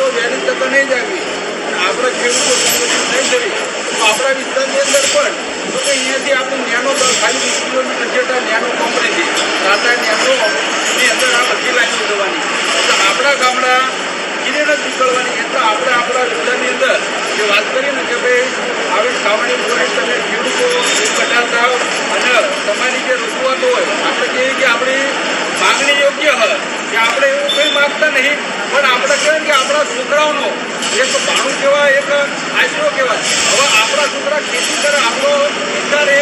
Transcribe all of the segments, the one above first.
જો વહેલી તકે નહીં જાગવી અને આપણે ખેડૂતો સંગઠન નહીં કરી તો આપણા વિસ્તારની અંદર પણ તો કે અહીંયાથી આપણું ન્યાનો ખાલી 20 કિલોમીટર જેટલા ન્યાનો કંપની છે ટાટા ન્યાનોની અંદર આ બધી લાઈનો જવાની એટલે આપણા ગામડા એને નથી નીકળવાની એટલે આપણે આપણા વિસ્તારની અંદર જે વાત કરીએ ને કે ભાઈ આવી ખાવાની બોરે તમે ખેડૂતો એકઠા થાવ અને તમારી જે રજૂઆતો હોય આપણે કહીએ કે આપણી માગણી યોગ્ય હોય કે આપણે એવું કંઈ માગતા નહીં પણ આપણે કહેવાય કે આપણા છોકરાઓનો એક ભાણું કહેવાય એક આશરો કહેવાય હવે આપણા છોકરા ખેતી કરે આપણો વિસ્તાર એ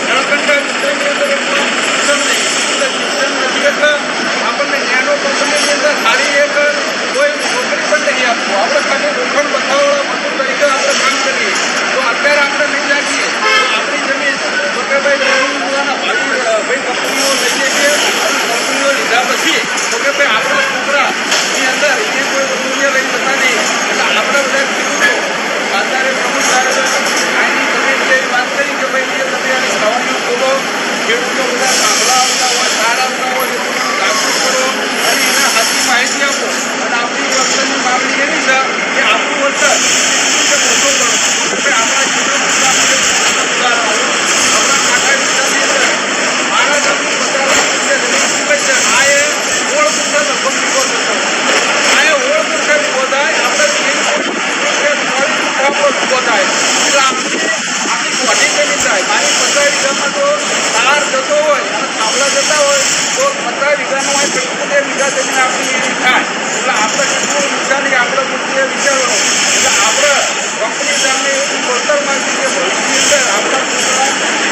જળકંઠા વિસ્તારની અંદર શિક્ષણ નહીં શિક્ષણ નથી એટલે આપણને ન્યાનો કંપનીની અંદર સારી એક કોઈ નોકરી પણ નહીં આપવું આપણે ખાલી લોખંડ બતાવવાળા મજૂર તરીકે આપણે કામ કરીએ તો અત્યારે આપણે નહીં લાગીએ તો આપણી જમીન તો કે ભાઈ ભાઈ કંપનીઓ લઈએ છીએ કંપનીઓ લીધા પછી તો કે ભાઈ આપણા છોકરાની અંદર એ કોઈ મૂલ્ય લઈ જતા નહીં એટલે આપણે બધા ખેડૂતો અત્યારે પ્રમુખ સાહેબ આની જમીન જેવી વાત કરી કે ભાઈ એ તમે આની ખાવાનું બોલો ખેડૂતો બધા ગામડા આવતા હોય સાર આવતા હોય એ બધું જાગૃત કરો અને એના હાથની માહિતી આપો અને આપણી વસ્તુની માગણી એવી છે કે આપણું વસ્તુ મોટો કરો કે આપણા ખેડૂતો આપણા કાંઠા વિસ્તારની અંદર મારા ગામની 50 લાખ રૂપિયા જમીન છે આ એ 16 ગુંઠા લગભગ વિકો થતો આ એ 16 ગુંઠા વિકો થાય આપણે 40 ગુંઠા થાય એટલે આપણી મોટી જમીન થાય મારી 50 વીઘામાં તો તાર જતો હોય અને થાંભલા જતા હોય તો 50 વીઘાનું હોય 75 વીઘા જમીન આપણી એની થાય એટલે આપણે કેટલું નુકસાન નહીં આપણે મુદ્દે વિચારવાનું એટલે આપણે કંપની સામે એવું વળતર માંગી કે ભવિષ્યની અંદર આપણા છોકરા